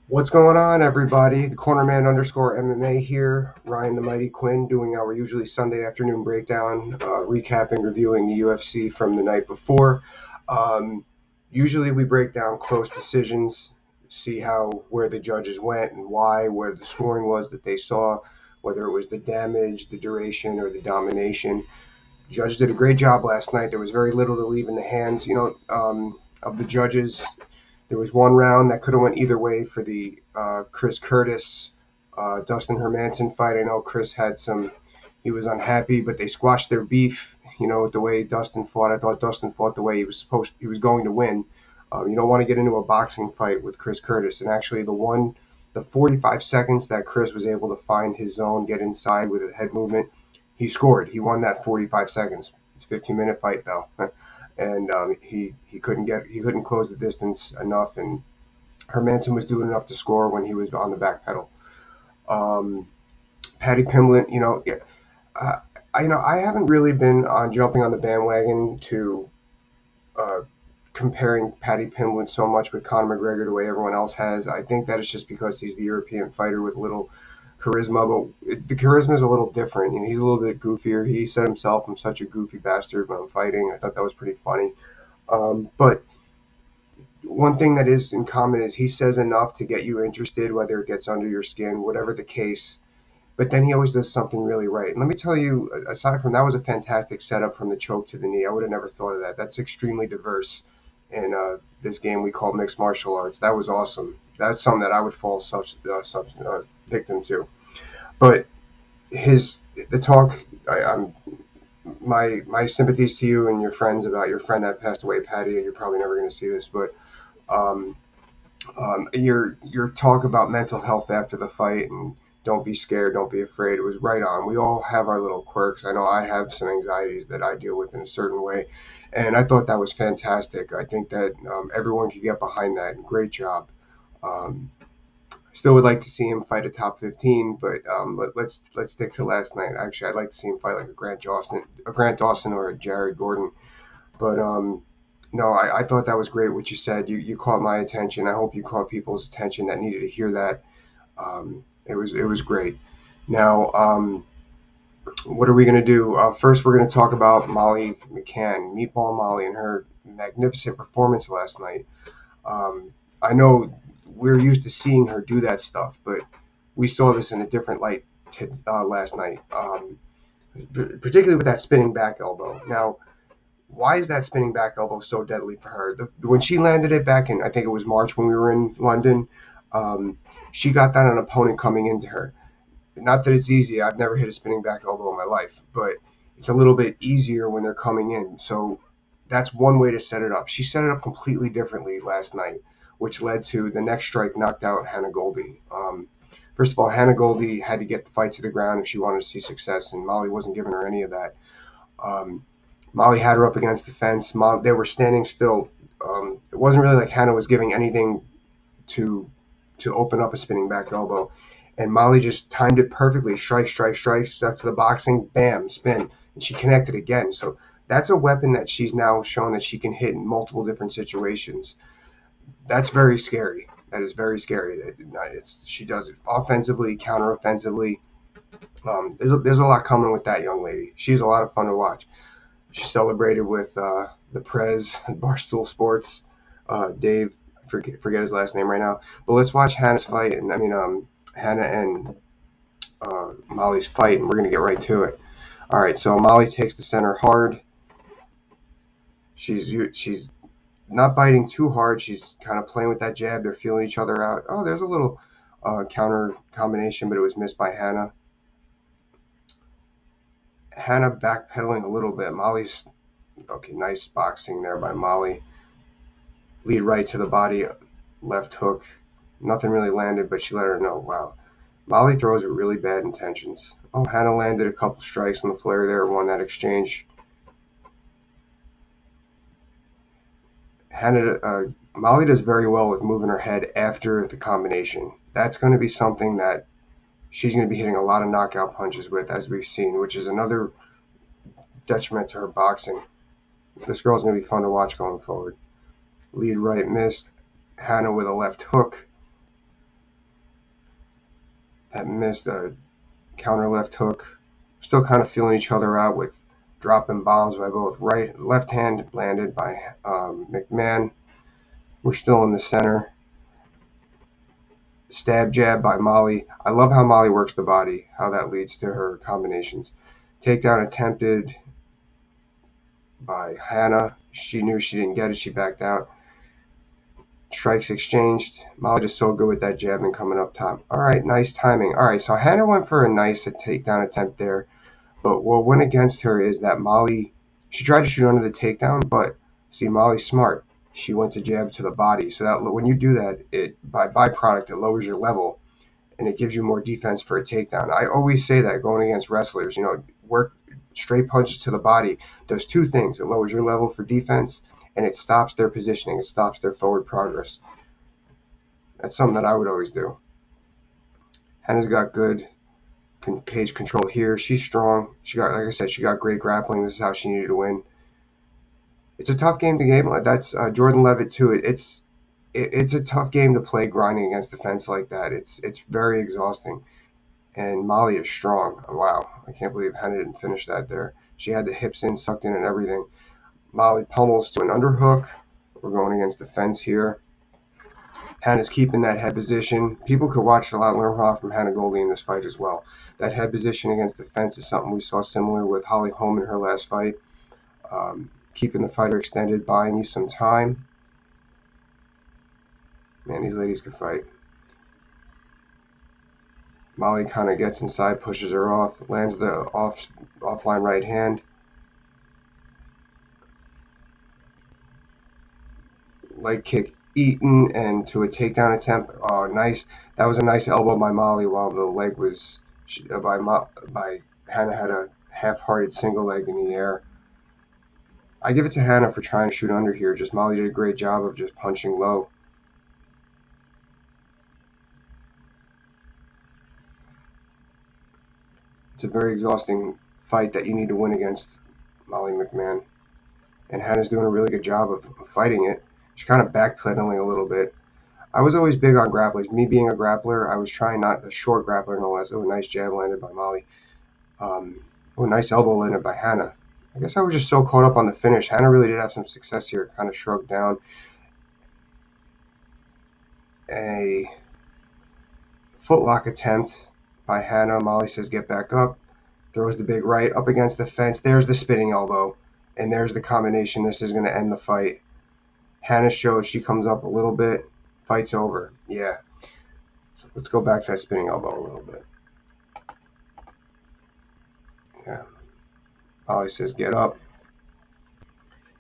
What's going on, everybody? The Cornerman underscore MMA here. Ryan the Mighty Quinn doing our usually Sunday afternoon breakdown, recapping, reviewing the UFC from the night before. Um, Usually we break down close decisions, see where the judges went and why, where the scoring was that they saw, whether it was the damage, the duration, or the domination. The judge did a great job last night. There was very little to leave in the hands, of the judges. There was one round that could have went either way for the Chris Curtis Dustin Hermanson fight. I know Chris he was unhappy, but they squashed their beef. With the way Dustin fought. I thought Dustin fought the way he was going to win. You don't want to get into a boxing fight with Chris Curtis. And actually, the 45 seconds that Chris was able to find his zone, get inside with a head movement, he scored. He won that 45 seconds. It's a 15-minute fight though. And he couldn't close the distance enough, and Hermanson was doing enough to score when he was on the back pedal. Paddy Pimblett, uh, I haven't really been on jumping on the bandwagon to uh, comparing Paddy Pimblett so much with Conor McGregor the way everyone else has. I think that it's just because he's the European fighter with little charisma, but the charisma is a little different. He's a little bit goofier. He said himself, "I'm such a goofy bastard when I'm fighting." I thought that was pretty funny. But one thing that is in common is he says enough to get you interested, whether it gets under your skin, whatever the case. But then he always does something really right. And let me tell you, aside from that, was a fantastic setup from the choke to the knee. I would have never thought of that. That's extremely diverse in this game we call mixed martial arts. That was awesome. That's something that I would fall victim to. But the talk, I'm my sympathies to you and your friends about your friend that passed away, Patty. You're probably never going to see this, but um, your talk about mental health after the fight and don't be scared, don't be afraid. It was right on. We all have our little quirks. I know I have some anxieties that I deal with in a certain way, and I thought that was fantastic. I think that everyone could get behind that. Great job. Um, Still would like to see him fight a top 15, but let's stick to last night. Actually, I'd like to see him fight like a Grant Dawson or a Jared Gordon. But no, I thought that was great what you said. You caught my attention. I hope you caught people's attention that needed to hear that. It was great. Now, what are we going to do? First, we're going to talk about Molly McCann, Meatball Molly, and her magnificent performance last night. I know we're used to seeing her do that stuff, but we saw this in a different light last night, particularly with that spinning back elbow. Now, why is that spinning back elbow so deadly for her? When she landed it back in, I think it was March when we were in London, she got that on an opponent coming into her. Not that it's easy. I've never hit a spinning back elbow in my life, but it's a little bit easier when they're coming in. So that's one way to set it up. She set it up completely differently last night, which led to the next strike knocked out Hannah Goldie. First of all, Hannah Goldie had to get the fight to the ground if she wanted to see success, and Molly wasn't giving her any of that. Um, Molly had her up against the fence. They were standing still. It wasn't really like Hannah was giving anything to open up a spinning back elbow, and Molly just timed it perfectly. Strike, strike, strike. Stuck to the boxing. Bam, spin, and she connected again. So that's a weapon that she's now shown that she can hit in multiple different situations. That's very scary. That is very scary. She does it offensively, counter offensively. There's a lot coming with that young lady. She's a lot of fun to watch. She celebrated with the Prez, Barstool Sports, Dave. Forget his last name right now. But let's watch Hannah's fight, and Hannah and Molly's fight, and we're gonna get right to it. All right, so Molly takes the center hard. She's not biting too hard. She's kind of playing with that jab. They're feeling each other out. Oh, there's a little counter combination, but it was missed by Hannah. Hannah backpedaling a little bit. Molly's okay. Nice boxing there by Molly. Lead right to the body, left hook. Nothing really landed, but she let her know. Wow. Molly throws with really bad intentions. Oh, Hannah landed a couple strikes on the flare there, won that exchange. Molly does very well with moving her head after the combination. That's going to be something that she's going to be hitting a lot of knockout punches with, as we've seen, which is another detriment to her boxing. This girl's going to be fun to watch going forward. Lead right missed. Hannah with a left hook. That missed a counter left hook. Still kind of feeling each other out with dropping bombs by both. Left hand landed by McMahon. We're still in the center. Stab jab by Molly. I love how Molly works the body, how that leads to her combinations. Takedown attempted by Hannah. She knew she didn't get it. She backed out. Strikes exchanged. Molly just so good with that jab and coming up top. All right, nice timing. All right, so Hannah went for a nice takedown attempt there. But what went against her is that Molly, she tried to shoot under the takedown, but see, Molly's smart. She went to jab to the body. So that when you do that, it by byproduct, it lowers your level and it gives you more defense for a takedown. I always say that going against wrestlers, work straight punches to the body does two things. It lowers your level for defense and it stops their positioning. It stops their forward progress. That's something that I would always do. Hannah's got good cage control here. She's strong. She got, like I said, she got great grappling. This is how she needed to win. It's a tough game to game. That's Jordan Levitt too. It's a tough game to play grinding against the fence like that. It's very exhausting. And Molly is strong. Wow, I can't believe Hannah didn't finish that there. She had the hips in, sucked in, and everything. Molly pummels to an underhook. We're going against the fence here. Hannah's keeping that head position. People could watch a lot, learn a lot from Hannah Goldie in this fight as well. That head position against the fence is something we saw similar with Holly Holm in her last fight. Keeping the fighter extended, buying you some time. Man, these ladies can fight. Molly kind of gets inside, pushes her off, lands the offline right hand. Leg kick eaten and to a takedown attempt. Oh, nice. That was a nice elbow by Molly while the leg was by Hannah had a half-hearted single leg in the air. I give it to Hannah for trying to shoot under here. Just Molly did a great job of just punching low. It's a very exhausting fight that you need to win against Molly McMahon. And Hannah's doing a really good job of fighting it. She's kind of backpedaling a little bit. I was always big on grapplers. Me being a grappler, I was trying not the short grappler no less. Oh, nice jab landed by Molly. Nice elbow landed by Hannah. I guess I was just so caught up on the finish. Hannah really did have some success here. Kind of shrugged down. A footlock attempt by Hannah. Molly says get back up. Throws the big right up against the fence. There's the spinning elbow. And there's the combination. This is going to end the fight. Hannah shows she comes up a little bit. Fight's over. Yeah. So let's go back to that spinning elbow a little bit. Yeah. Molly says get up.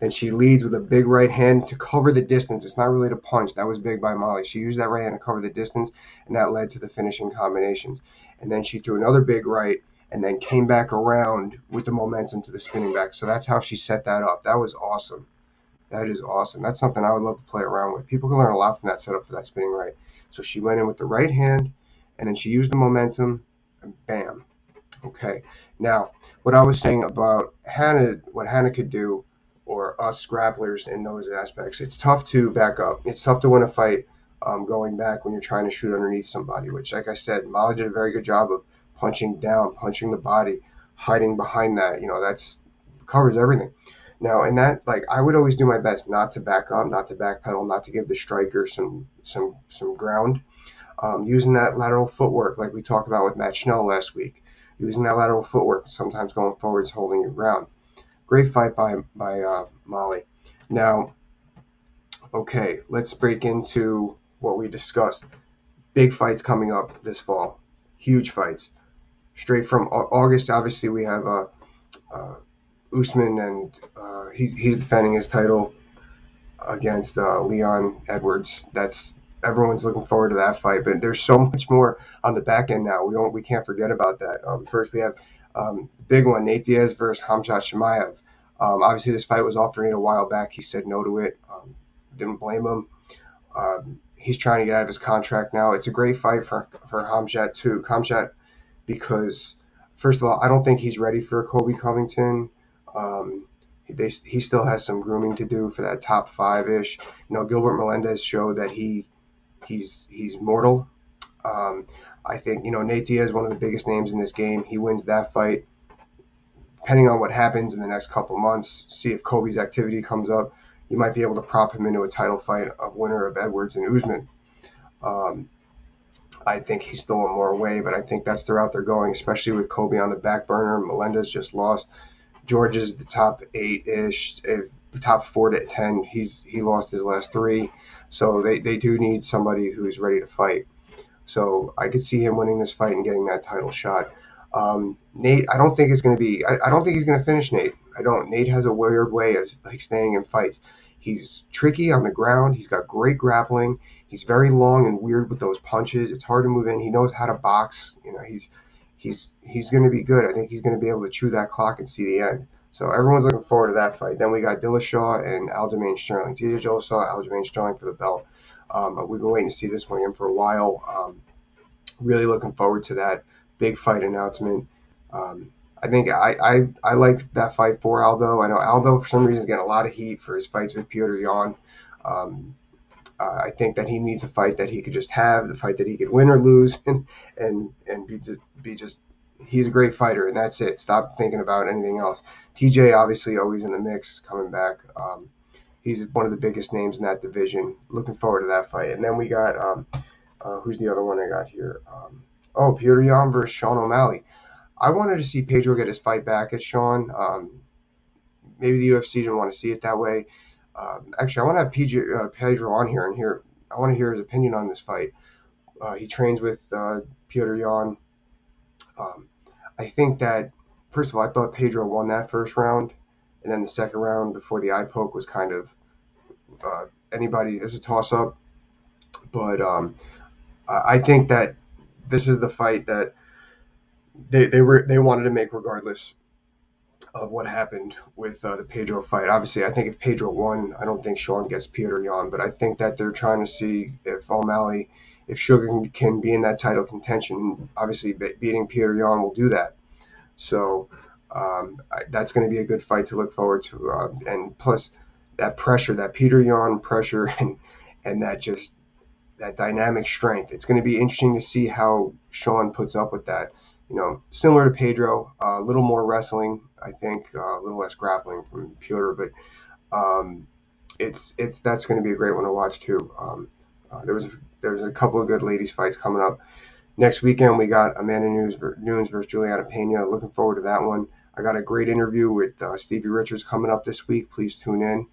And she leads with a big right hand to cover the distance. It's not really to punch. That was big by Molly. She used that right hand to cover the distance, and that led to the finishing combinations. And then she threw another big right and then came back around with the momentum to the spinning back. So that's how she set that up. That was awesome. That is awesome. That's something I would love to play around with. People can learn a lot from that setup for that spinning right. So she went in with the right hand, and then she used the momentum, and bam. Okay. Now, what I was saying about Hannah, what Hannah could do, or us grapplers in those aspects, it's tough to back up. It's tough to win a fight going back when you're trying to shoot underneath somebody, which, like I said, Molly did a very good job of punching down, punching the body, hiding behind that. That's covers everything. Now, in that, I would always do my best not to back up, not to backpedal, not to give the striker some ground. Using that lateral footwork, like we talked about with Matt Schnell last week. Using that lateral footwork, sometimes going forwards, holding your ground. Great fight by Molly. Now, okay, let's break into what we discussed. Big fights coming up this fall. Huge fights. Straight from August, obviously, we have Usman, and he's defending his title against Leon Edwards. Everyone's looking forward to that fight, but there's so much more on the back end now. We can't forget about that. First, we have big one, Nate Diaz versus Khamzat Chimaev. Obviously, this fight was offered a while back. He said no to it. Didn't blame him. He's trying to get out of his contract now. It's a great fight for Khamzat too. Khamzat, because first of all, I don't think he's ready for Colby Covington. He still has some grooming to do for that top 5-ish. Gilbert Melendez showed that he's mortal. I think, Nate Diaz, one of the biggest names in this game. He wins that fight. Depending on what happens in the next couple months, see if Kobe's activity comes up, you might be able to prop him into a title fight, a winner of Edwards and Usman. Um, I think he's still one more away, but I think that's the route they're going, especially with Kobe on the back burner. Melendez just lost. George is the top 8-ish, if top 4 to 10. He lost his last 3, so they do need somebody who's ready to fight. So I could see him winning this fight and getting that title shot. Nate, I don't think it's going to be. I don't think he's going to finish Nate. I don't. Nate has a weird way of staying in fights. He's tricky on the ground. He's got great grappling. He's very long and weird with those punches. It's hard to move in. He knows how to box. He's going to be good. I think he's going to be able to chew that clock and see the end. So everyone's looking forward to that fight. Then we got Dillashaw and Aljamain Sterling. TJ Dillashaw, Aljamain Sterling for the belt. We've been waiting to see this one again for a while. Really looking forward to that big fight announcement. I think I liked that fight for Aldo. I know Aldo for some reason is getting a lot of heat for his fights with Pietr Yan. I think that he needs a fight that he could just have, the fight that he could win or lose, and be just he's a great fighter, and that's it. Stop thinking about anything else. TJ obviously always in the mix, coming back. He's one of the biggest names in that division. Looking forward to that fight. And then we got who's the other one I got here? Pietr Yan versus Sean O'Malley. I wanted to see Pedro get his fight back at Sean. Maybe the UFC didn't want to see it that way. Actually, I want to have Pedro on here, and I want to hear his opinion on this fight. He trains with Pietr Yan. I think that, first of all, I thought Pedro won that first round, and then the second round before the eye poke was kind of anybody as a toss-up. But I think that this is the fight that they wanted to make regardless of what happened with the Pedro fight. Obviously, I think if Pedro won, I don't think Sean gets Pietr Yan, but I think that they're trying to see if O'Malley, if Sugar can be in that title contention. Obviously, beating Pietr Yan will do that. So that's going to be a good fight to look forward to. And plus, that pressure, that Pietr Yan pressure, and that dynamic strength. It's going to be interesting to see how Sean puts up with that. Similar to Pedro, a little more wrestling, I think, a little less grappling from Piotr, but that's going to be a great one to watch too. There's a couple of good ladies fights coming up next weekend. We got Amanda Nunes versus Juliana Pena. Looking forward to that one. I got a great interview with Stevie Richards coming up this week. Please tune in.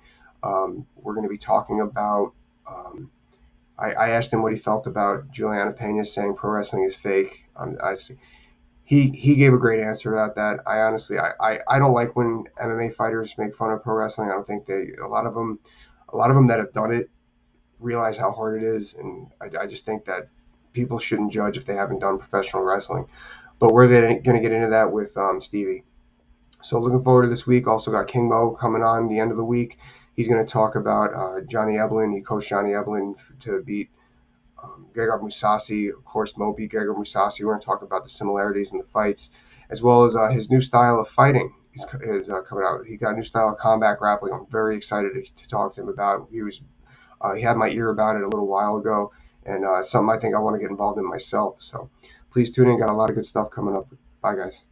We're going to be talking about. I asked him what he felt about Juliana Pena saying pro wrestling is fake. He gave a great answer about that. I honestly don't like when MMA fighters make fun of pro wrestling. I don't think a lot of them that have done it realize how hard it is, and I just think that people shouldn't judge if they haven't done professional wrestling. But we're going to get into that with Stevie. So looking forward to this week. Also got King Mo coming on the end of the week. He's going to talk about Johnny Eblen. He coached Johnny Eblen to beat Gegard Mousasi. Of course, Mo beat Gegard Mousasi. We're going to talk about the similarities in the fights, as well as his new style of fighting is coming out. He got a new style of combat grappling. I'm very excited to talk to him about. He had my ear about it a little while ago, and something I think I want to get involved in myself. So please tune in. Got a lot of good stuff coming up. Bye, guys.